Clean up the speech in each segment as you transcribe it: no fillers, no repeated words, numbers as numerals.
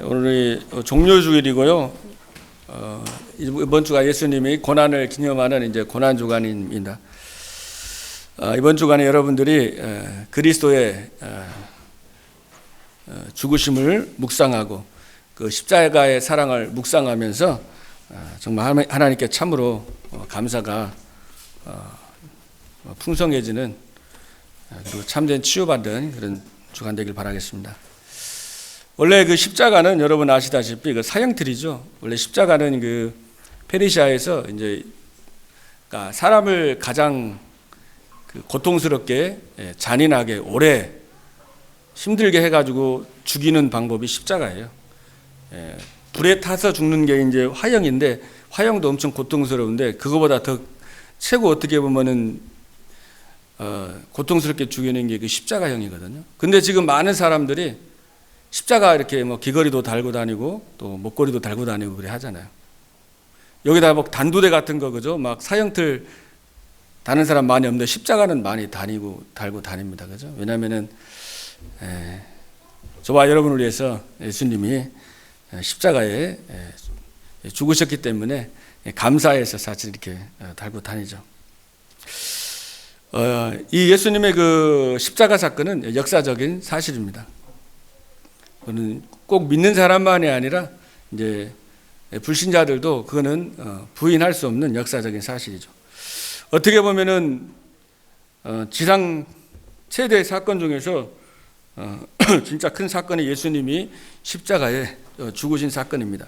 오늘이 종료주일이고요. 이번 주가 예수님이 고난을 기념하는 이제 고난 주간입니다. 이번 주간에 여러분들이 그리스도의 죽으심을 묵상하고 그 십자가의 사랑을 묵상하면서 정말 하나님께 참으로 감사가 풍성해지는 그리고 참된 치유받는 그런 주간 되길 바라겠습니다. 원래 그 십자가는 여러분 아시다시피 그 사형틀이죠. 원래 십자가는 그 페르시아에서 이제 그러니까 사람을 가장 그 고통스럽게 잔인하게 오래 힘들게 해가지고 죽이는 방법이 십자가예요. 불에 타서 죽는 게 이제 화형인데 화형도 엄청 고통스러운데 그거보다 더 최고 어떻게 보면은 고통스럽게 죽이는 게 그 십자가형이거든요. 근데 지금 많은 사람들이 십자가 이렇게 뭐 귀걸이도 달고 다니고 또 목걸이도 달고 다니고 그래 하잖아요. 여기다 뭐 단두대 같은 거 그죠? 막 사형틀 다는 사람 많이 없는데 십자가는 많이 달고 다닙니다. 그죠? 왜냐면은 저와 여러분을 위해서 예수님이 십자가에 죽으셨기 때문에 감사해서 사실 이렇게 달고 다니죠. 이 예수님의 그 십자가 사건은 역사적인 사실입니다. 그는 꼭 믿는 사람만이 아니라 이제 불신자들도 그거는 부인할 수 없는 역사적인 사실이죠. 어떻게 보면은 지상 최대 사건 중에서 진짜 큰 사건이 예수님이 십자가에 죽으신 사건입니다.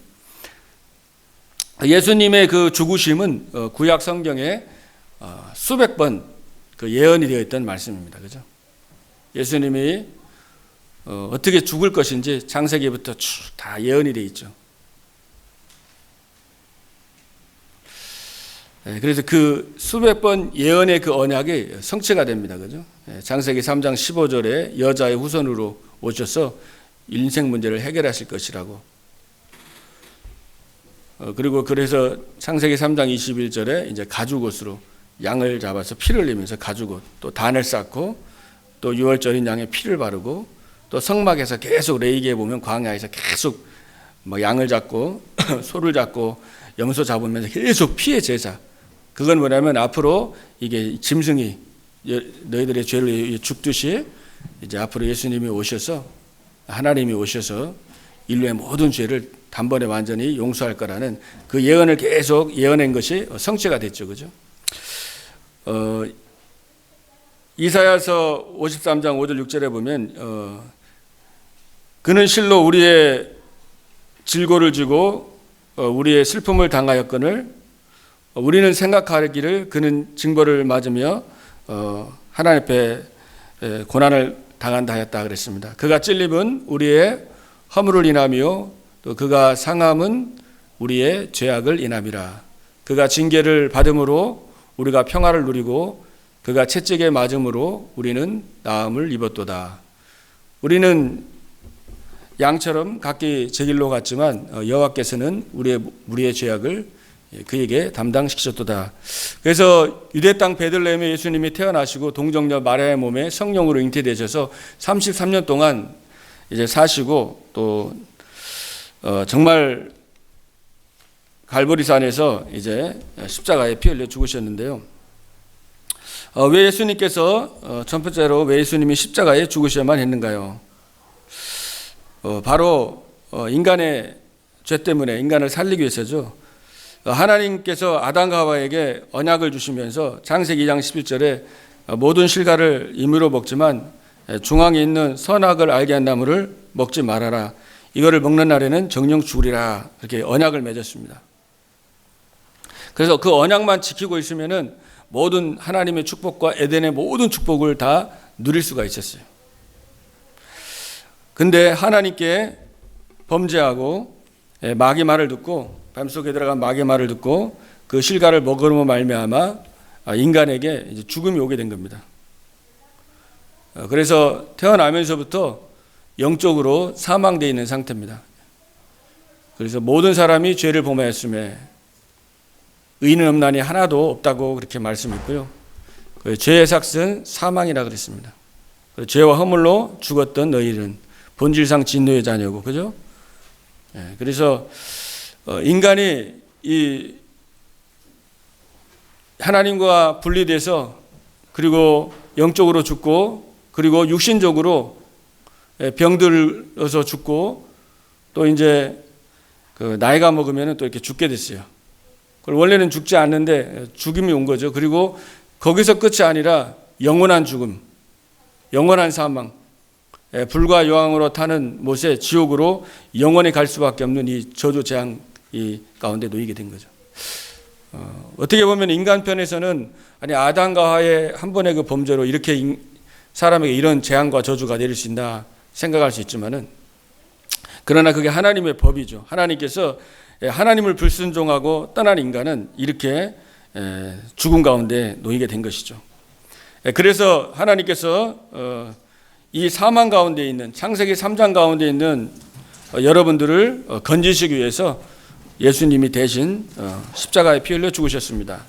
예수님의 그 죽으심은 구약 성경에 수백 번 그 예언이 되어 있던 말씀입니다. 그죠? 예수님이 어떻게 죽을 것인지 창세기부터 쭉 다 예언이 되어 있죠. 그래서 그 수백 번 예언의 그 언약이 성취가 됩니다. 그죠? 창세기 3장 15절에 여자의 후손으로 오셔서 인생 문제를 해결하실 것이라고. 그리고 그래서 창세기 3장 21절에 이제 가죽옷으로 양을 잡아서 피를 흘리면서 가죽옷, 또 단을 쌓고 또 6월절인 양의 피를 바르고 또 성막에서 계속 레위기에 보면 광야에서 계속 뭐 양을 잡고 소를 잡고 염소 잡으면서 계속 피의 제사. 그건 뭐냐면 앞으로 이게 짐승이 너희들의 죄를 죽듯이 이제 앞으로 예수님이 오셔서 하나님이 오셔서 인류의 모든 죄를 단번에 완전히 용서할 거라는 그 예언을 계속 예언한 것이 성취가 됐죠. 그죠? 이사야서 53장 5절 6절에 보면 그는 실로 우리의 질고를 지고 우리의 슬픔을 당하였거늘 우리는 생각하기를 그는 징벌을 맞으며 하나님 앞에 고난을 당한다 하였다 그랬습니다. 그가 찔림은 우리의 허물을 인하며 또 그가 상함은 우리의 죄악을 인함이라. 그가 징계를 받음으로 우리가 평화를 누리고 그가 채찍에 맞음으로 우리는 나음을 입었도다. 우리는 양처럼 각기 제 길로 갔지만 여호와께서는 우리의 죄악을 그에게 담당시키셨도다. 그래서 유대 땅 베들레헴에 예수님이 태어나시고 동정녀 마리아의 몸에 성령으로 잉태되셔서 33년 동안 이제 사시고 또 정말 갈보리산에서 이제 십자가에 피 흘려 죽으셨는데요. 왜 예수님께서 첫 번째로 왜 예수님이 십자가에 죽으셔야만 했는가요? 바로 인간의 죄 때문에 인간을 살리기 위해서죠. 하나님께서 아담과 하와에게 언약을 주시면서 창세기 2장 11절에 모든 실과를 임의로 먹지만 중앙에 있는 선악을 알게 한 나무를 먹지 말아라. 이거를 먹는 날에는 정령 죽으리라. 이렇게 언약을 맺었습니다. 그래서 그 언약만 지키고 있으면은 모든 하나님의 축복과 에덴의 모든 축복을 다 누릴 수가 있었어요. 근데 하나님께 범죄하고 마귀 말을 듣고 뱀속에 들어간 마귀 말을 듣고 그 실과를 먹으므로 말미암아 인간에게 이제 죽음이 오게 된 겁니다. 그래서 태어나면서부터 영적으로 사망되어 있는 상태입니다. 그래서 모든 사람이 죄를 범하였음에 의인은 없나니 하나도 없다고 그렇게 말씀했고요. 죄의 삭은 사망이라 그랬습니다. 죄와 허물로 죽었던 너희는 본질상 진노의 자녀고, 그죠? 그래서 인간이 이 하나님과 분리돼서 그리고 영적으로 죽고 그리고 육신적으로 병들어서 죽고 또 이제 그 나이가 먹으면 또 이렇게 죽게 됐어요. 원래는 죽지 않는데 죽음이 온 거죠. 그리고 거기서 끝이 아니라 영원한 죽음, 영원한 사망, 불과 여왕으로 타는 못에 지옥으로 영원히 갈 수밖에 없는 이 저주 재앙 이 가운데 놓이게 된 거죠. 어떻게 보면 인간 편에서는 아니 아담과 하와의 한 번의 그 범죄로 이렇게 사람에게 이런 재앙과 저주가 내릴 수 있나 생각할 수 있지만은 그러나 그게 하나님의 법이죠. 하나님께서 하나님을 불순종하고 떠난 인간은 이렇게 죽음 가운데 놓이게 된 것이죠. 그래서 하나님께서 이 사망 가운데 있는 창세기 3장 가운데 있는 여러분들을 건지시기 위해서 예수님이 대신 십자가에 피 흘려 죽으셨습니다.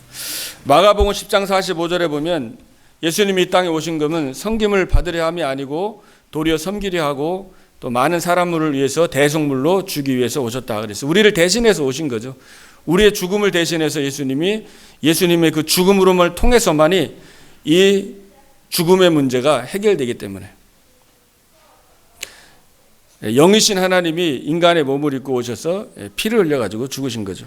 마가복음 10장 45절에 보면 예수님이 이 땅에 오신 것은 섬김을 받으려 함이 아니고 도리어 섬기려 하고 또 많은 사람들을 위해서 대속물로 주기 위해서 오셨다 그래서 우리를 대신해서 오신 거죠. 우리의 죽음을 대신해서 예수님의 그 죽음으로만 통해서만이 이 죽음의 문제가 해결되기 때문에 영이신 하나님이 인간의 몸을 입고 오셔서 피를 흘려가지고 죽으신 거죠.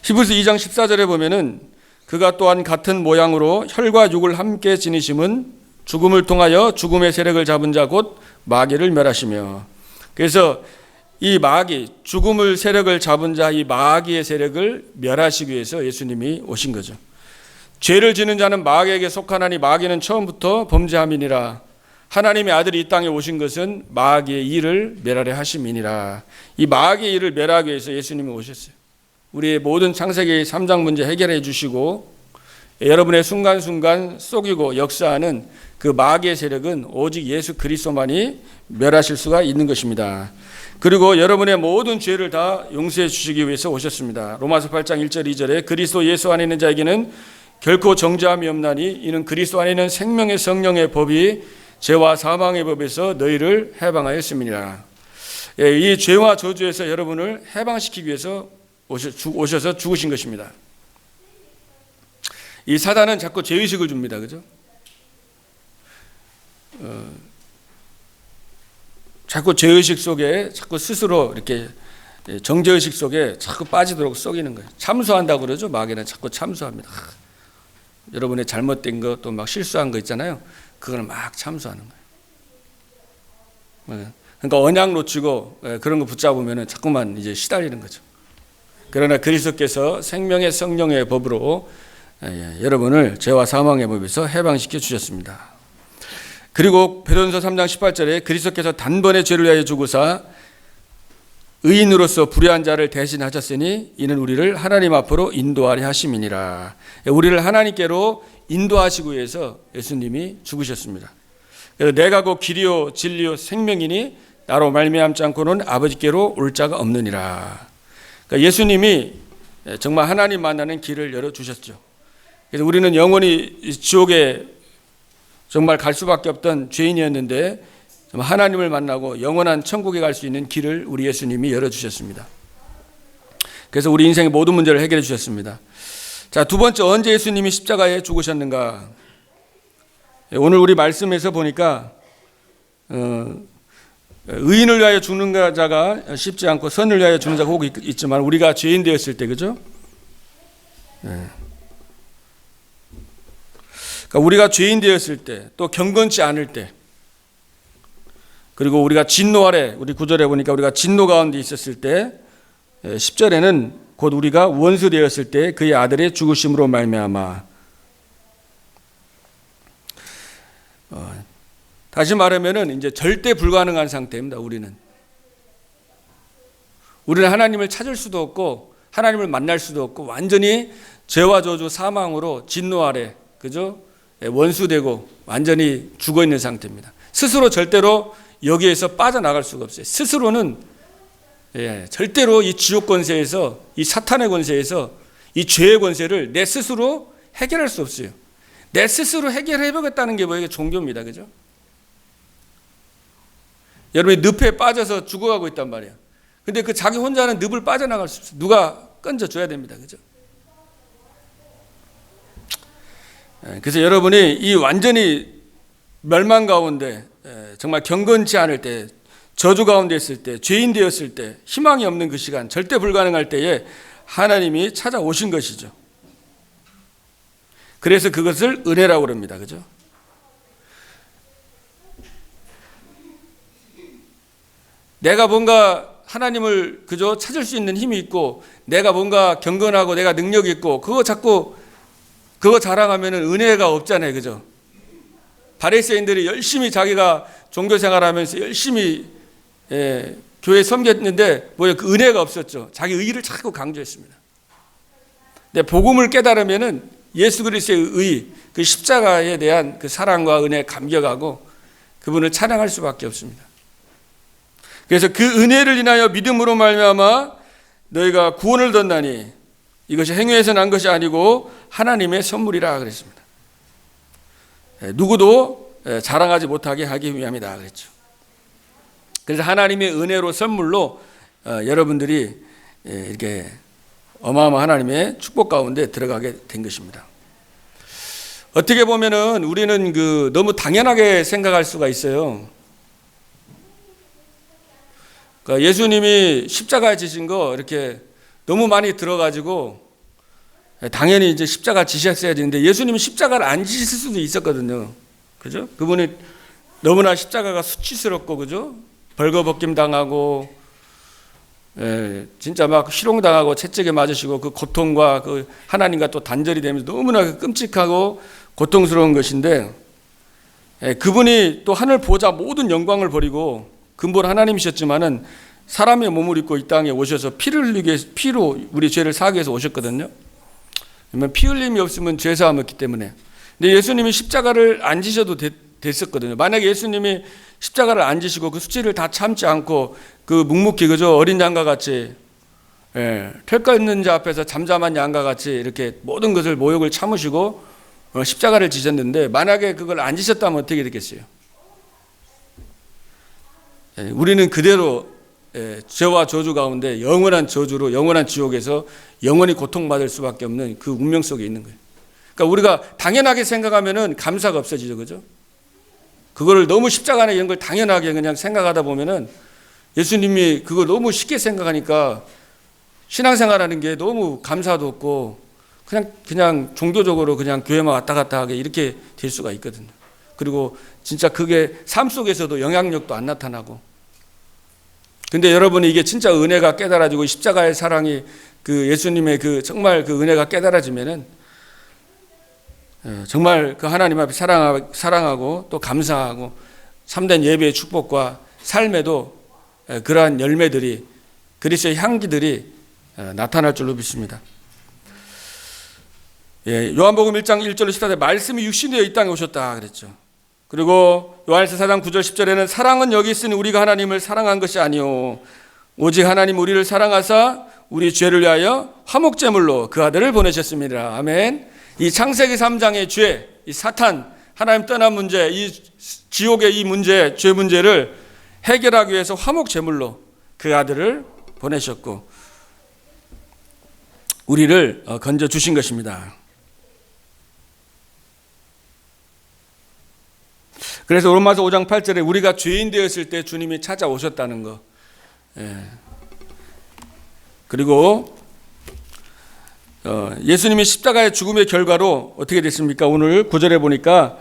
히브리서 2장 14절에 보면은 그가 또한 같은 모양으로 혈과 육을 함께 지니심은 죽음을 통하여 죽음의 세력을 잡은 자 곧 마귀를 멸하시며 그래서 이 마귀 죽음을 세력을 잡은 자 이 마귀의 세력을 멸하시기 위해서 예수님이 오신 거죠. 죄를 지는 자는 마귀에게 속하나니 마귀는 처음부터 범죄함이니라. 하나님의 아들이 이 땅에 오신 것은 마귀의 일을 멸하려 하심이니라. 이 마귀의 일을 멸하기 위해서 예수님이 오셨어요. 우리의 모든 창세기 3장 문제 해결해 주시고 여러분의 순간순간 속이고 역사하는 그 마귀의 세력은 오직 예수 그리스도만이 멸하실 수가 있는 것입니다. 그리고 여러분의 모든 죄를 다 용서해 주시기 위해서 오셨습니다. 로마서 8장 1절 2절에 그리스도 예수 안에 있는 자에게는 결코 정죄함이 없나니 이는 그리스도 안에 있는 생명의 성령의 법이 죄와 사망의 법에서 너희를 해방하였음이니라. 이 죄와 저주에서 여러분을 해방시키기 위해서 오셔서 죽으신 것입니다. 이 사단은 자꾸 죄의식을 줍니다. 그죠? 자꾸 죄의식 속에 자꾸 스스로 이렇게 정죄의식 속에 자꾸 빠지도록 속이는 거예요. 참수한다고 그러죠. 마귀는 자꾸 참수합니다. 여러분의 잘못된 거 또 막 실수한 거 있잖아요. 그걸 막 참수하는 거예요. 그러니까 언약 놓치고 그런 거 붙잡으면 자꾸만 이제 시달리는 거죠. 그러나 그리스도께서 생명의 성령의 법으로 여러분을 죄와 사망의 법에서 해방시켜 주셨습니다. 그리고 베드로전서 3장 18절에 그리스도께서 단번에 죄를 위하여 죽으사 의인으로서 불의한 자를 대신하셨으니 이는 우리를 하나님 앞으로 인도하려 하심이니라. 우리를 하나님께로 인도하시기 위해서 예수님이 죽으셨습니다. 그래서 내가 곧 길이요 진리요 생명이니 나로 말미암지 않고는 아버지께로 올 자가 없느니라. 그러니까 예수님이 정말 하나님 만나는 길을 열어주셨죠. 그래서 우리는 영원히 지옥에 정말 갈 수밖에 없던 죄인이었는데 하나님을 만나고 영원한 천국에 갈 수 있는 길을 우리 예수님이 열어주셨습니다. 그래서 우리 인생의 모든 문제를 해결해 주셨습니다. 자, 두 번째, 언제 예수님이 십자가에 죽으셨는가? 오늘 우리 말씀에서 보니까 의인을 위하여 죽는 자가 쉽지 않고 선을 위하여 죽는 자가 혹 있지만 우리가 죄인 되었을 때, 그죠? 그러니까 우리가 죄인 되었을 때, 또 경건치 않을 때, 그리고 우리가 진노 아래, 우리 9절에 보니까 우리가 진노 가운데 있었을 때, 10절에는 곧 우리가 원수 되었을 때 그의 아들의 죽으심으로 말미암아. 다시 말하면은 이제 절대 불가능한 상태입니다. 우리는 하나님을 찾을 수도 없고 하나님을 만날 수도 없고 완전히 죄와 저주 사망으로 진노 아래, 그죠? 원수되고 완전히 죽어 있는 상태입니다. 스스로 절대로 여기에서 빠져나갈 수가 없어요. 스스로는 절대로 이 지옥 권세에서, 이 사탄의 권세에서, 이 죄의 권세를 내 스스로 해결할 수 없어요. 내 스스로 해결해보겠다는 게 뭐예요? 종교입니다. 그죠? 여러분이 늪에 빠져서 죽어가고 있단 말이에요. 근데 그 자기 혼자는 늪을 빠져나갈 수 없어요. 누가 건져줘야 됩니다. 그죠? 그래서 여러분이 이 완전히 멸망 가운데 정말 경건치 않을 때, 저주 가운데 있을 때, 죄인 되었을 때, 희망이 없는 그 시간, 절대 불가능할 때에 하나님이 찾아오신 것이죠. 그래서 그것을 은혜라고 그럽니다. 그죠? 내가 뭔가 하나님을 그저 찾을 수 있는 힘이 있고, 내가 뭔가 경건하고 내가 능력이 있고, 그거 자랑하면 은혜가 없잖아요. 그죠? 바리새인들이 열심히 자기가 종교 생활하면서 열심히 교회 섬겼는데 그 은혜가 없었죠. 자기 의의를 자꾸 강조했습니다. 근데 복음을 깨달으면은 예수 그리스도의 의, 그 십자가에 대한 그 사랑과 은혜에 감격하고 그분을 찬양할 수밖에 없습니다. 그래서 그 은혜를 인하여 믿음으로 말미암아 너희가 구원을 얻었나니 이것이 행위에서 난 것이 아니고 하나님의 선물이라 그랬습니다. 누구도 자랑하지 못하게 하기 위함이다 그랬죠. 그래서 하나님의 은혜로 선물로 여러분들이 이렇게 어마어마한 하나님의 축복 가운데 들어가게 된 것입니다. 어떻게 보면은 우리는 너무 당연하게 생각할 수가 있어요. 그러니까 예수님이 십자가에 지신 거 이렇게 너무 많이 들어가지고 당연히 이제 십자가 지셨어야 되는데 예수님은 십자가를 안 지실 수도 있었거든요. 그죠? 그분이 너무나 십자가가 수치스럽고, 그죠? 벌거벗김 당하고, 진짜 막 희롱당하고 채찍에 맞으시고 그 고통과 그 하나님과 또 단절이 되면서 너무나 끔찍하고 고통스러운 것인데, 그분이 또 하늘 보좌 모든 영광을 버리고 근본 하나님이셨지만은 사람의 몸을 입고 이 땅에 오셔서 피를 흘리기 위해서, 피로 우리 죄를 사하기 위해서 오셨거든요. 그러면 피 흘림이 없으면 죄 사함이 없기 때문에. 근데 예수님이 십자가를 안 지셔도 됐었거든요. 만약에 예수님이 십자가를 안 지시고 그 수치를 다 참지 않고 그 묵묵히 그저 어린 양과 같이 털거 있는 자 앞에서 잠잠한 양과 같이 이렇게 모든 것을 모욕을 참으시고 십자가를 지셨는데, 만약에 그걸 안 지셨다면 어떻게 됐겠어요? 우리는 그대로 죄와 저주 가운데 영원한 저주로, 영원한 지옥에서 영원히 고통받을 수밖에 없는 그 운명 속에 있는 거예요. 그러니까 우리가 당연하게 생각하면은 감사가 없어지죠. 그죠? 그거를 너무 십자가에 이런 걸 당연하게 그냥 생각하다 보면은 예수님이 그걸 너무 쉽게 생각하니까 신앙생활하는 게 너무 감사도 없고 그냥 종교적으로 그냥 교회만 왔다 갔다 하게 이렇게 될 수가 있거든요. 그리고 진짜 그게 삶 속에서도 영향력도 안 나타나고. 근데 여러분이 이게 진짜 은혜가 깨달아지고 십자가의 사랑이 그 예수님의 그 정말 그 은혜가 깨달아지면은 정말 그 하나님 앞에 사랑하고 또 감사하고 참된 예배의 축복과 삶에도 그러한 열매들이, 그리스도의 향기들이 나타날 줄로 믿습니다. 요한복음 1장 1절로 14절 말씀이 육신되어 이 땅에 오셨다 그랬죠. 그리고 요한일서 4장 9절 10절에는 사랑은 여기 있으니 우리가 하나님을 사랑한 것이 아니요 오직 하나님 우리를 사랑하사 우리 죄를 위하여 화목제물로 그 아들을 보내셨습니다. 아멘. 이 창세기 3장의 죄, 이 사탄, 하나님 떠난 문제, 이 지옥의 이 문제, 죄 문제를 해결하기 위해서 화목제물로 그 아들을 보내셨고 우리를 건져 주신 것입니다. 그래서 로마서 5장 8절에 우리가 죄인 되었을 때 주님이 찾아오셨다는 거. 그리고 예수님이 십자가의 죽음의 결과로 어떻게 됐습니까? 오늘 9절에 보니까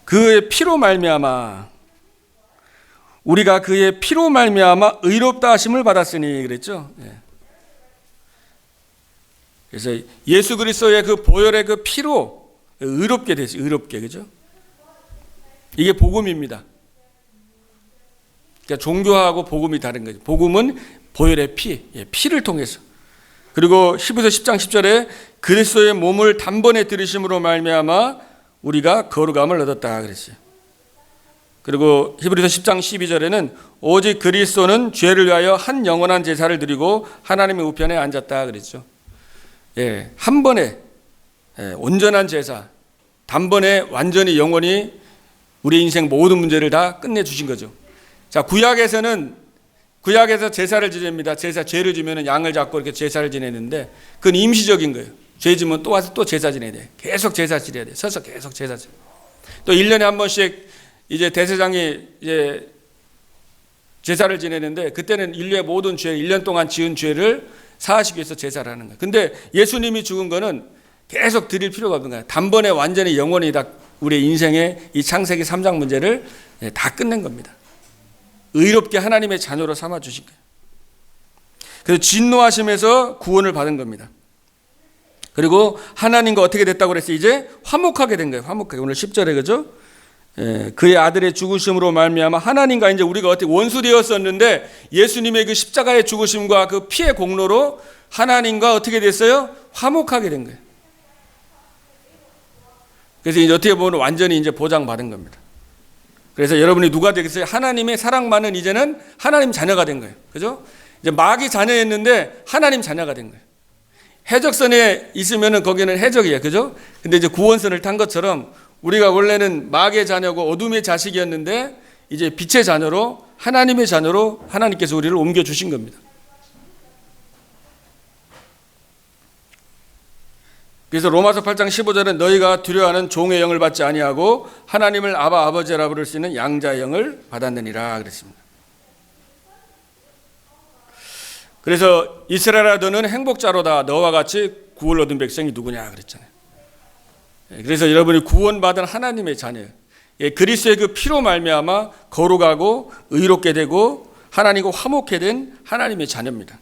그의 피로 말미암아 우리가 그의 피로 말미암아 의롭다 하심을 받았으니 그랬죠. 그래서 예수 그리스도의 그 보혈의 그 피로 의롭게 됐어요. 의롭게, 그죠? 이게 복음입니다. 그러니까 종교하고 복음이 다른 거죠. 복음은 보혈의 피를 통해서. 그리고 히브리서 10장 10절에 그리스도의 몸을 단번에 들이심으로 말미암아 우리가 거룩함을 얻었다 그랬어요. 그리고 히브리서 10장 12절에는 오직 그리스도는 죄를 위하여 한 영원한 제사를 드리고 하나님의 우편에 앉았다 그랬죠. 한 번에 온전한 제사, 단번에 완전히 영원히 우리 인생 모든 문제를 다 끝내주신 거죠. 자, 구약에서는 구약에서 제사를 지냅니다. 죄를 지면 양을 잡고 이렇게 제사를 지내는데 그건 임시적인 거예요. 죄 지면 또 와서 또 제사 지내야 돼. 계속 제사 지내야 돼. 서서 계속 제사 지내. 또 1년에 한 번씩 이제 대제사장이 이제 제사를 지내는데 그때는 인류의 모든 죄, 1년 동안 지은 죄를 사하시기 위해서 제사를 하는 거예요. 근데 예수님이 죽은 거는 계속 드릴 필요가 없는 거예요. 단번에 완전히 영원히 다 우리의 인생의 이 창세기 3장 문제를 다 끝낸 겁니다. 의롭게 하나님의 자녀로 삼아 주신 거예요. 그래서 진노하심에서 구원을 받은 겁니다. 그리고 하나님과 어떻게 됐다고 그랬어요? 이제 화목하게 된 거예요. 화목하게. 오늘 10절에 그죠? 그의 아들의 죽으심으로 말미암아 하나님과 이제 우리가 어떻게 원수 되었었는데 예수님의 그 십자가의 죽으심과 그 피의 공로로 하나님과 어떻게 됐어요? 화목하게 된 거예요. 그래서 이제 어떻게 보면 완전히 이제 보장받은 겁니다. 그래서 여러분이 누가 되겠어요? 하나님의 사랑받는 이제는 하나님 자녀가 된 거예요. 그죠? 이제 마귀 자녀였는데 하나님 자녀가 된 거예요. 해적선에 있으면은 거기는 해적이에요. 그죠? 근데 이제 구원선을 탄 것처럼 우리가 원래는 마귀의 자녀고 어둠의 자식이었는데 이제 빛의 자녀로 하나님의 자녀로 하나님께서 우리를 옮겨 주신 겁니다. 그래서 로마서 8장 15절은 너희가 두려워하는 종의 영을 받지 아니하고 하나님을 아바 아버지라 부를 수 있는 양자의 영을 받았느니라 그랬습니다. 그래서 이스라엘아 너는 행복자로다. 너와 같이 구원을 얻은 백성이 누구냐 그랬잖아요. 그래서 여러분이 구원받은 하나님의 자녀예요. 그리스도의 그 피로 말미암아 거룩하고 의롭게 되고 하나님과 화목해 된 하나님의 자녀입니다.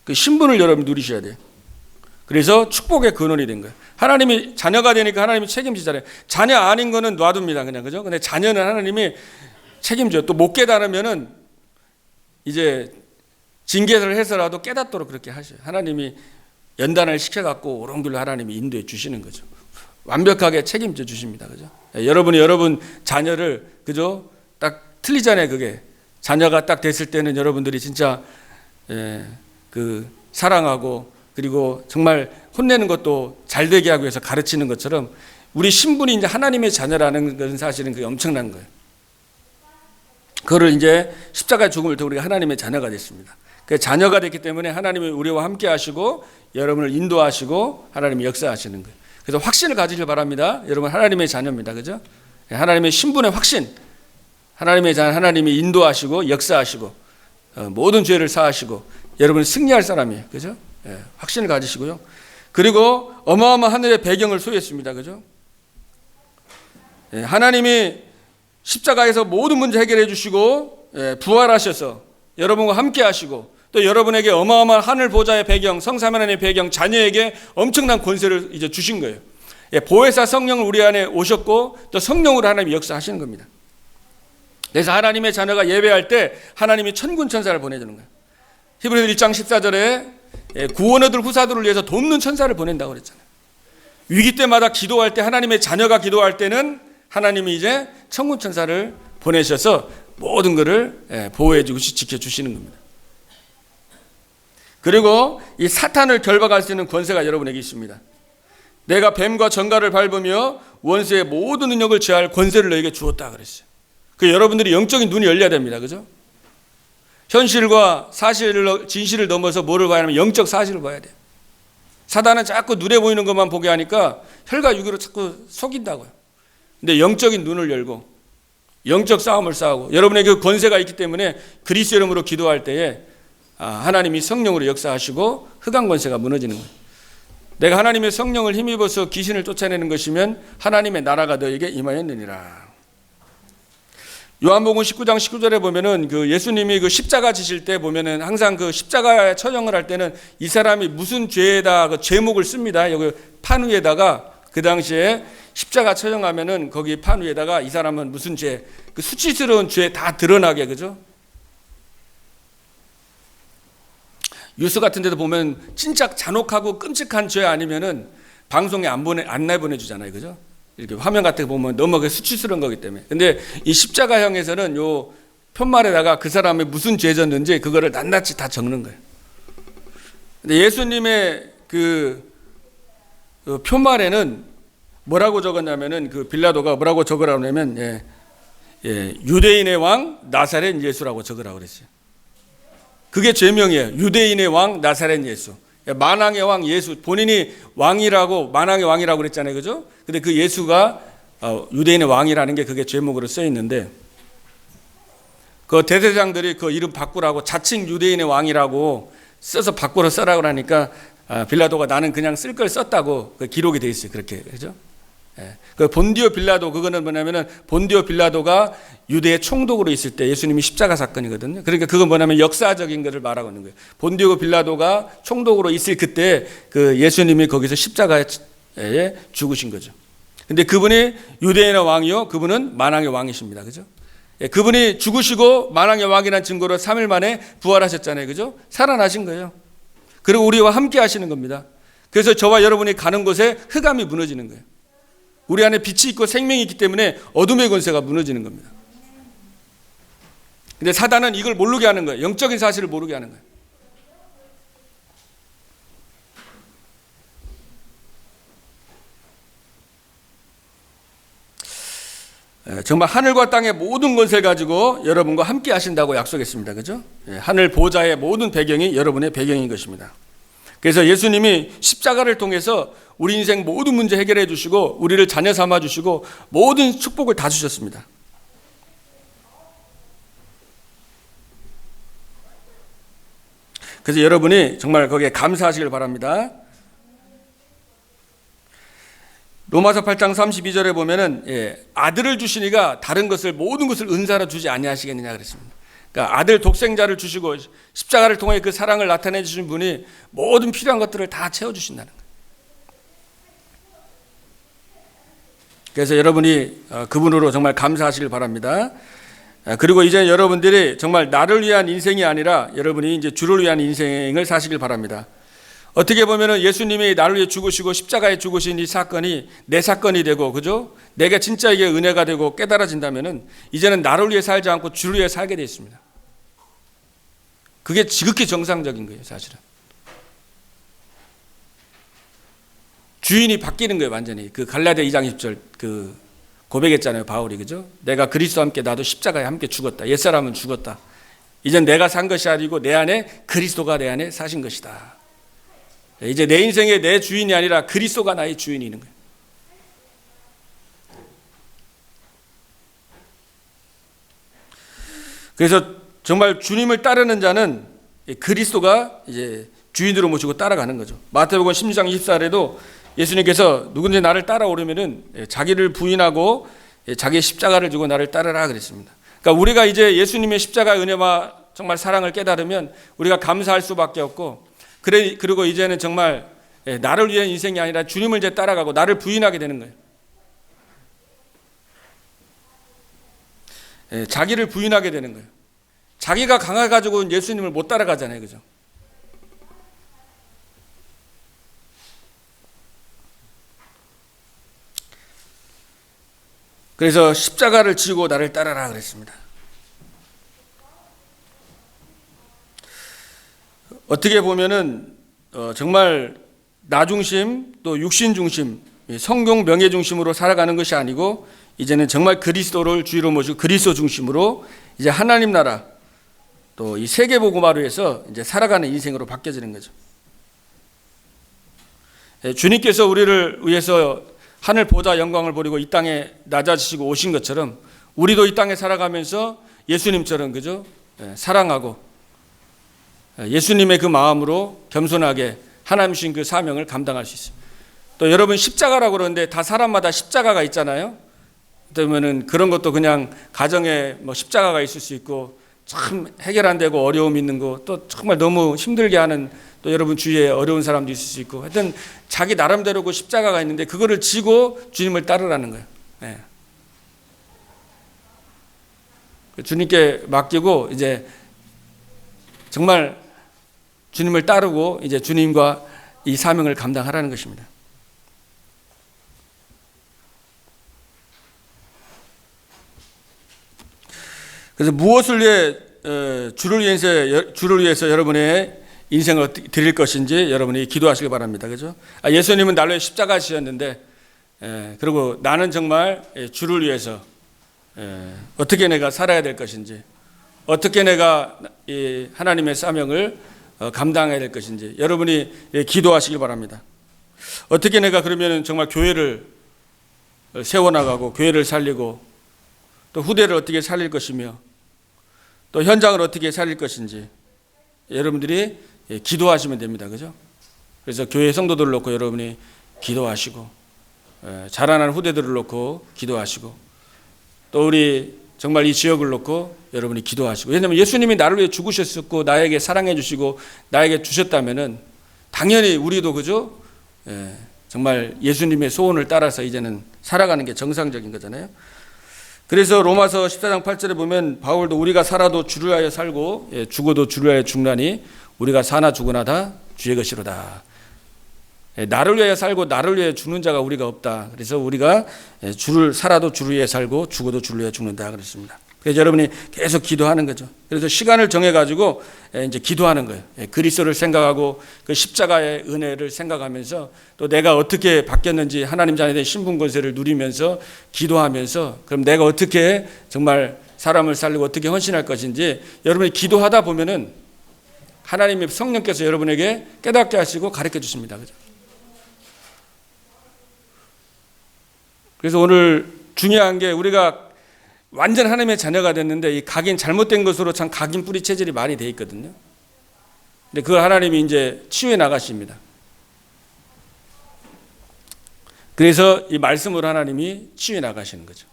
그 신분을 여러분 누리셔야 돼요. 그래서 축복의 근원이 된 거예요. 하나님이 자녀가 되니까 하나님이 책임지잖아요. 자녀 아닌 거는 놔둡니다. 그냥 그죠? 근데 자녀는 하나님이 책임져요. 또 못 깨달으면은 이제 징계를 해서라도 깨닫도록 그렇게 하셔요. 하나님이 연단을 시켜갖고 옳은 길로 하나님이 인도해 주시는 거죠. 완벽하게 책임져 주십니다. 그죠? 여러분이 여러분 자녀를 그죠? 딱 틀리잖아요. 그게 자녀가 딱 됐을 때는 여러분들이 진짜 그 사랑하고 그리고 정말 혼내는 것도 잘 되게 하기 위해서 가르치는 것처럼 우리 신분이 이제 하나님의 자녀라는 것은 사실은 그게 엄청난 거예요. 그거를 이제 십자가의 죽음을 통해 우리가 하나님의 자녀가 됐습니다. 그 자녀가 됐기 때문에 하나님이 우리와 함께 하시고 여러분을 인도하시고 하나님이 역사하시는 거예요. 그래서 확신을 가지길 바랍니다. 여러분 하나님의 자녀입니다. 그죠? 하나님의 신분의 확신. 하나님의 자녀, 하나님이 인도하시고 역사하시고 모든 죄를 사하시고 여러분은 승리할 사람이에요. 그죠? 확신을 가지시고요. 그리고 어마어마한 하늘의 배경을 소유했습니다. 그죠? 하나님이 십자가에서 모든 문제 해결해 주시고 부활하셔서 여러분과 함께 하시고 또 여러분에게 어마어마한 하늘 보좌의 배경, 성삼 하나님의 배경, 자녀에게 엄청난 권세를 이제 주신 거예요. 보혜사 성령을 우리 안에 오셨고 또 성령으로 하나님이 역사하시는 겁니다. 그래서 하나님의 자녀가 예배할 때 하나님이 천군 천사를 보내주는 거예요. 히브리서 1장 14절에 구원 얻을 후사들을 위해서 돕는 천사를 보낸다고 그랬잖아요. 위기 때마다 기도할 때 하나님의 자녀가 기도할 때는 하나님이 이제 천군 천사를 보내셔서 모든 것을 보호해 주고 지켜 주시는 겁니다. 그리고 이 사탄을 결박할 수 있는 권세가 여러분에게 있습니다. 내가 뱀과 정갈을 밟으며 원수의 모든 능력을 제할 권세를 너에게 주었다 그랬어요. 그 여러분들이 영적인 눈이 열려야 됩니다. 그죠? 현실과 사실을 진실을 넘어서 뭐를 봐야 하면 영적 사실을 봐야 돼요. 사단은 자꾸 눈에 보이는 것만 보게 하니까 혈과 육으로 자꾸 속인다고요. 근데 영적인 눈을 열고 영적 싸움을 싸우고 여러분에게 그 권세가 있기 때문에 그리스도 이름으로 기도할 때에 하나님이 성령으로 역사하시고 흑암 권세가 무너지는 거예요. 내가 하나님의 성령을 힘입어서 귀신을 쫓아내는 것이면 하나님의 나라가 너에게 임하였느니라. 요한복음 19장 19절에 보면은 그 예수님이 그 십자가 지실 때 보면은 항상 그 십자가에 처형을 할 때는 이 사람이 무슨 죄에다 그 제목을 씁니다. 여기 판 위에다가 그 당시에 십자가 처형하면은 거기 판 위에다가 이 사람은 무슨 죄, 그 수치스러운 죄 다 드러나게 그죠? 뉴스 같은 데도 보면 진짜 잔혹하고 끔찍한 죄 아니면은 방송에 안 내보내주잖아요. 그죠? 이렇게 화면 같은 거 보면 너무 수치스러운 거기 때문에. 근데 이 십자가형에서는 요 편말에다가 그 사람이 무슨 죄 졌는지 그거를 낱낱이 다 적는 거예요. 근데 예수님의 그 편말에는 뭐라고 적었냐면은 그 빌라도가 뭐라고 적으라고 하냐면 유대인의 왕 나사렛 예수라고 적으라고 그랬어요. 그게 죄명이에요. 유대인의 왕 나사렛 예수. 만왕의 왕 예수. 본인이 왕이라고 만왕의 왕이라고 그랬잖아요. 그죠? 근데 그 예수가 유대인의 왕이라는 게 그게 죄목으로 써 있는데 그 대제사장들이 그 이름 바꾸라고 자칭 유대인의 왕이라고 써서 바꾸러 써라고 하니까 빌라도가 나는 그냥 쓸 걸 썼다고 그 기록이 돼 있어요. 그렇게. 그죠? 그 본디오 빌라도 그거는 뭐냐면은 본디오 빌라도가 유대의 총독으로 있을 때 예수님이 십자가 사건이거든요. 그러니까 그건 뭐냐면 역사적인 것을 말하고 있는 거예요. 본디오 빌라도가 총독으로 있을 그때 그 예수님이 거기서 십자가에 죽으신 거죠. 근데 그분이 유대인의 왕이요, 그분은 만왕의 왕이십니다. 그죠? 그분이 죽으시고 만왕의 왕이라는 증거로 3일 만에 부활하셨잖아요. 그죠? 살아나신 거예요. 그리고 우리와 함께 하시는 겁니다. 그래서 저와 여러분이 가는 곳에 흑암이 무너지는 거예요. 우리 안에 빛이 있고 생명이 있기 때문에 어둠의 권세가 무너지는 겁니다. 근데 사단은 이걸 모르게 하는 거예요. 영적인 사실을 모르게 하는 거예요. 정말 하늘과 땅의 모든 권세를 가지고 여러분과 함께 하신다고 약속했습니다. 그죠? 하늘 보좌의 모든 배경이 여러분의 배경인 것입니다. 그래서 예수님이 십자가를 통해서 우리 인생 모든 문제 해결해 주시고 우리를 자녀 삼아 주시고 모든 축복을 다 주셨습니다. 그래서 여러분이 정말 거기에 감사하시길 바랍니다. 로마서 8장 32절에 보면은 아들을 주시니가 다른 것을 모든 것을 은사로 주지 아니하시겠느냐 그랬습니다. 그러니까 아들 독생자를 주시고 십자가를 통해 그 사랑을 나타내 주신 분이 모든 필요한 것들을 다 채워 주신다는 거예요. 그래서 여러분이 그분으로 정말 감사하시길 바랍니다. 그리고 이제 여러분들이 정말 나를 위한 인생이 아니라 여러분이 이제 주를 위한 인생을 사시길 바랍니다. 어떻게 보면은 예수님이 나를 위해 죽으시고 십자가에 죽으신 이 사건이 내 사건이 되고, 그죠? 내가 진짜 이게 은혜가 되고 깨달아진다면은 이제는 나를 위해 살지 않고 주를 위해 살게 되어 있습니다. 그게 지극히 정상적인 거예요, 사실은. 주인이 바뀌는 거예요, 완전히. 그 갈라디아 2장 10절 그 고백했잖아요, 바울이. 그죠? 내가 그리스도와 함께 나도 십자가에 함께 죽었다. 옛사람은 죽었다. 이젠 내가 산 것이 아니고 내 안에 그리스도가 내 안에 사신 것이다. 이제 내 인생의 내 주인이 아니라 그리스도가 나의 주인이 있는 거예요. 그래서 정말 주님을 따르는 자는 그리스도가 이제 주인으로 모시고 따라가는 거죠. 마태복음 16장 24절에도 예수님께서 누군지 나를 따라오려면은 자기를 부인하고 자기의 십자가를 지고 나를 따르라 그랬습니다. 그러니까 우리가 이제 예수님의 십자가 은혜와 정말 사랑을 깨달으면 우리가 감사할 수밖에 없고, 그리고 이제는 정말 나를 위한 인생이 아니라 주님을 이제 따라가고 나를 부인하게 되는 거예요. 자기를 부인하게 되는 거예요. 자기가 강해가지고 예수님을 못 따라가잖아요. 그죠? 그래서 십자가를 지고 나를 따라라 그랬습니다. 어떻게 보면은 정말 나 중심 또 육신 중심 성경 명예 중심으로 살아가는 것이 아니고 이제는 정말 그리스도를 주의로 모시고 그리스도 중심으로 이제 하나님 나라 또 이 세계 복음화로 해서 이제 살아가는 인생으로 바뀌어지는 거죠. 주님께서 우리를 위해서 하늘 보좌 영광을 버리고 이 땅에 낮아지시고 오신 것처럼 우리도 이 땅에 살아가면서 예수님처럼, 그죠? 사랑하고 예수님의 그 마음으로 겸손하게 하나님 주신 그 사명을 감당할 수 있습니다. 또 여러분 십자가라고 그러는데 다 사람마다 십자가가 있잖아요. 그러면은 그런 것도 그냥 가정에 뭐 십자가가 있을 수 있고 참 해결 안 되고 어려움 있는 거 또 정말 너무 힘들게 하는 또 여러분 주위에 어려운 사람도 있을 수 있고 하여튼 자기 나름대로 그 십자가가 있는데 그거를 지고 주님을 따르라는 거예요. 네. 주님께 맡기고 이제 정말 주님을 따르고 이제 주님과 이 사명을 감당하라는 것입니다. 그래서 무엇을 위해 주를 위해서 여러분의 인생을 드릴 것인지 여러분이 기도하시기 바랍니다. 그죠? 예수님은 나를 위해 십자가 지셨는데, 그리고 나는 정말 주를 위해서 어떻게 내가 살아야 될 것인지, 어떻게 내가 이 하나님의 사명을 감당해야 될 것인지 여러분이 기도하시길 바랍니다. 어떻게 내가 그러면 정말 교회를 세워나가고 교회를 살리고 또 후대를 어떻게 살릴 것이며 또 현장을 어떻게 살릴 것인지 여러분들이 기도하시면 됩니다. 그죠? 그래서 교회 성도들을 놓고 여러분이 기도하시고 자라난 후대들을 놓고 기도하시고 또 우리 정말 이 지역을 놓고 여러분이 기도하시고, 왜냐하면 예수님이 나를 위해 죽으셨었고 나에게 사랑해 주시고 나에게 주셨다면은 당연히 우리도 그죠? 정말 예수님의 소원을 따라서 이제는 살아가는 게 정상적인 거잖아요. 그래서 로마서 14장 8절에 보면 바울도 우리가 살아도 주를 위하여 살고 죽어도 주를 위하여 죽나니 우리가 사나 죽으나 다 주의 것이로다. 나를 위하여 살고 나를 위하여 죽는 자가 우리가 없다. 그래서 우리가 주를 살아도 주를 위해 살고 죽어도 주를 위해 죽는다 그랬습니다. 그래서 여러분이 계속 기도하는 거죠. 그래서 시간을 정해가지고 이제 기도하는 거예요. 그리스도를 생각하고 그 십자가의 은혜를 생각하면서 또 내가 어떻게 바뀌었는지 하나님 자녀의 신분 권세를 누리면서 기도하면서 그럼 내가 어떻게 정말 사람을 살리고 어떻게 헌신할 것인지 여러분이 기도하다 보면은 하나님의 성령께서 여러분에게 깨닫게 하시고 가르쳐 주십니다. 그죠? 그래서 오늘 중요한 게 우리가 완전 하나님의 자녀가 됐는데 이 각인 잘못된 것으로 참 각인 뿌리 체질이 많이 돼 있거든요. 근데 그걸 하나님이 이제 치유해 나가십니다. 그래서 이 말씀으로 하나님이 치유해 나가시는 거죠.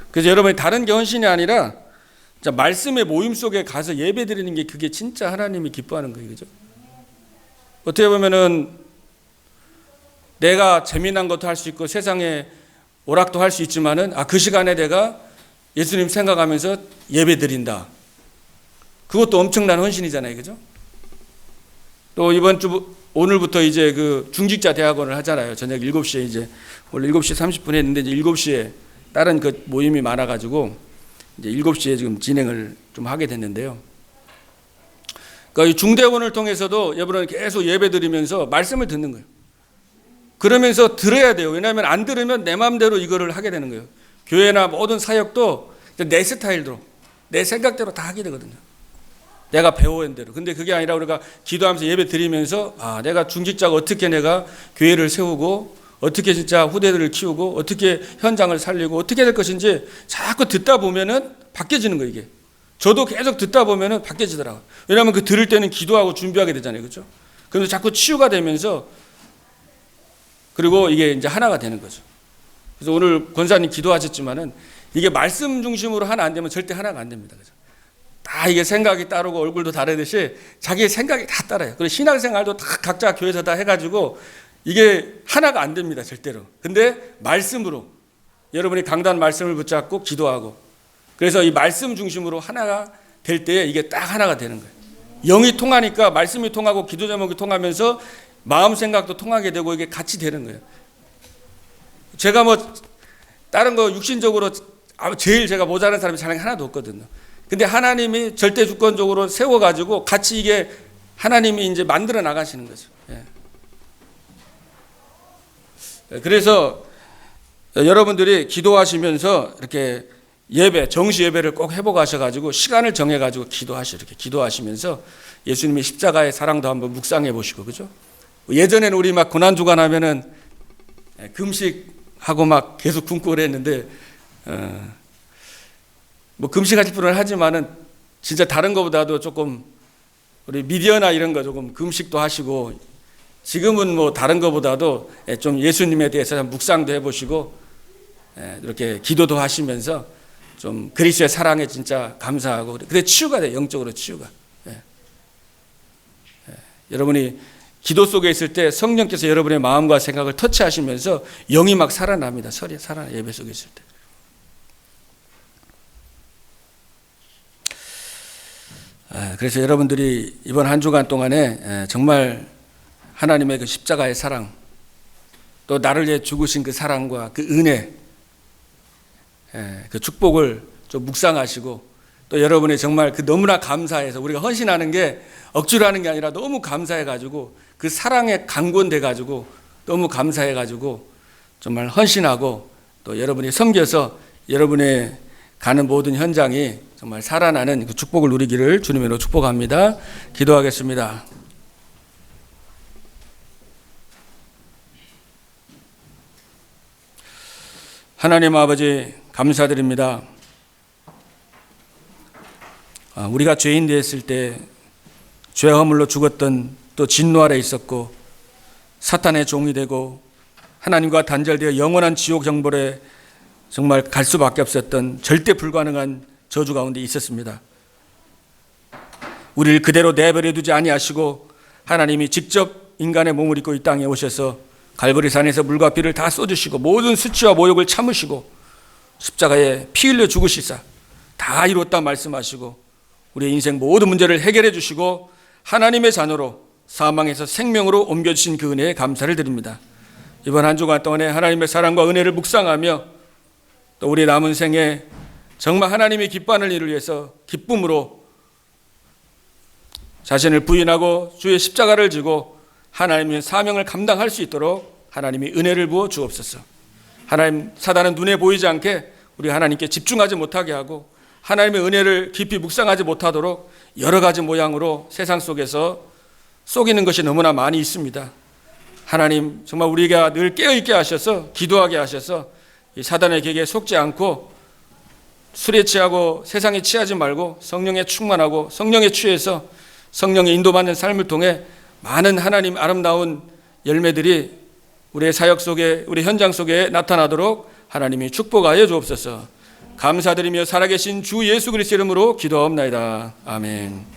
그래서 여러분이 다른 게 헌신이 아니라 말씀의 모임 속에 가서 예배 드리는 게 그게 진짜 하나님이 기뻐하는 거예요. 그죠? 어떻게 보면은 내가 재미난 것도 할 수 있고 세상에 오락도 할 수 있지만은 그 시간에 내가 예수님 생각하면서 예배 드린다. 그것도 엄청난 헌신이잖아요. 그죠? 또 이번 주 오늘부터 이제 그 중직자 대학원을 하잖아요. 저녁 7시에 이제 원래 7시 30분에 했는데 이제 7시에 다른 그 모임이 많아 가지고 이제 7시에 지금 진행을 좀 하게 됐는데요. 그러니까 이 중대원을 통해서도 여러분은 계속 예배 드리면서 말씀을 듣는 거예요. 그러면서 들어야 돼요. 왜냐하면 안 들으면 내 마음대로 이거를 하게 되는 거예요. 교회나 모든 사역도 내 스타일대로 내 생각대로 다 하게 되거든요. 내가 배워온 대로. 근데 그게 아니라 우리가 기도하면서 예배 드리면서 내가 중직자가 어떻게 내가 교회를 세우고 어떻게 진짜 후대들을 키우고 어떻게 현장을 살리고 어떻게 될 것인지 자꾸 듣다 보면은 바뀌어지는 거예요. 이게. 저도 계속 듣다 보면은 바뀌어지더라고요. 왜냐하면 그 들을 때는 기도하고 준비하게 되잖아요. 그렇죠? 그러면서 자꾸 치유가 되면서 그리고 이게 이제 하나가 되는 거죠. 그래서 오늘 권사님 기도하셨지만은 이게 말씀 중심으로 하나 안 되면 절대 하나가 안 됩니다. 그죠? 다 이게 생각이 따르고 얼굴도 다르듯이 자기의 생각이 다 따라요. 그리고 신앙생활도 다 각자 교회에서 다 해가지고 이게 하나가 안 됩니다. 절대로. 근데 말씀으로 여러분이 강단 말씀을 붙잡고 기도하고 그래서 이 말씀 중심으로 하나가 될 때에 이게 딱 하나가 되는 거예요. 영이 통하니까 말씀이 통하고 기도 제목이 통하면서 마음 생각도 통하게 되고 이게 같이 되는 거예요. 제가 뭐 다른 거 육신적으로 제일 제가 모자란 사람이 사람이 하나도 없거든요. 근데 하나님이 절대 주권적으로 세워가지고 같이 이게 하나님이 이제 만들어 나가시는 거죠. 그래서 여러분들이 기도하시면서 이렇게 예배, 정시 예배를 꼭 해보가셔가지고 시간을 정해가지고 이렇게 기도하시면서 예수님의 십자가의 사랑도 한번 묵상해 보시고, 그죠? 예전에는 우리 막 고난주간 하면은 금식하고 막 계속 굶고 그랬는데, 뭐 금식하실 분은 하지만은 진짜 다른 것보다도 조금 우리 미디어나 이런 거 조금 금식도 하시고 지금은 뭐 다른 것보다도 좀 예수님에 대해서 묵상도 해보시고 이렇게 기도도 하시면서 좀 그리스도의 사랑에 진짜 감사하고 그래 치유가 돼요. 영적으로 치유가. 여러분이 기도 속에 있을 때 성령께서 여러분의 마음과 생각을 터치하시면서 영이 막 살아납니다. 살아나 예배 속에 있을 때. 그래서 여러분들이 이번 한 주간 동안에 정말 하나님의 그 십자가의 사랑, 또 나를 위해 죽으신 그 사랑과 그 은혜, 그 축복을 좀 묵상하시고 또 여러분이 정말 그 너무나 감사해서 우리가 헌신하는 게 억지로 하는 게 아니라 너무 감사해가지고 그 사랑에 강권돼가지고 너무 감사해가지고 정말 헌신하고 또 여러분이 섬겨서 여러분의 가는 모든 현장이 정말 살아나는 그 축복을 누리기를 주님으로 축복합니다. 기도하겠습니다. 하나님 아버지 감사드립니다. 우리가 죄인 되었을 때 죄 허물로 죽었던, 또 진노 아래 있었고 사탄의 종이 되고 하나님과 단절되어 영원한 지옥 형벌에 정말 갈 수밖에 없었던 절대 불가능한 저주 가운데 있었습니다. 우리를 그대로 내버려 두지 아니하시고 하나님이 직접 인간의 몸을 입고 이 땅에 오셔서 갈보리 산에서 물과 피를 다 쏟으시고 모든 수치와 모욕을 참으시고 십자가에 피 흘려 죽으시사 다 이뤘다 말씀하시고 우리의 인생 모든 문제를 해결해 주시고 하나님의 자녀로 사망에서 생명으로 옮겨주신 그 은혜에 감사를 드립니다. 이번 한 주간 동안에 하나님의 사랑과 은혜를 묵상하며 또 우리 남은 생에 정말 하나님이 기뻐하는 일을 위해서 기쁨으로 자신을 부인하고 주의 십자가를 지고 하나님의 사명을 감당할 수 있도록 하나님이 은혜를 부어 주옵소서. 하나님, 사단은 눈에 보이지 않게 우리 하나님께 집중하지 못하게 하고 하나님의 은혜를 깊이 묵상하지 못하도록 여러 가지 모양으로 세상 속에서 속이는 것이 너무나 많이 있습니다. 하나님, 정말 우리가 늘 깨어있게 하셔서 기도하게 하셔서 이 사단의 계기에 속지 않고 술에 취하고 세상에 취하지 말고 성령에 충만하고 성령에 취해서 성령의 인도받는 삶을 통해 많은 하나님 아름다운 열매들이 우리의 사역 속에, 우리 현장 속에 나타나도록 하나님이 축복하여 주옵소서. 감사드리며 살아계신 주 예수 그리스도 이름으로 기도하옵나이다. 아멘.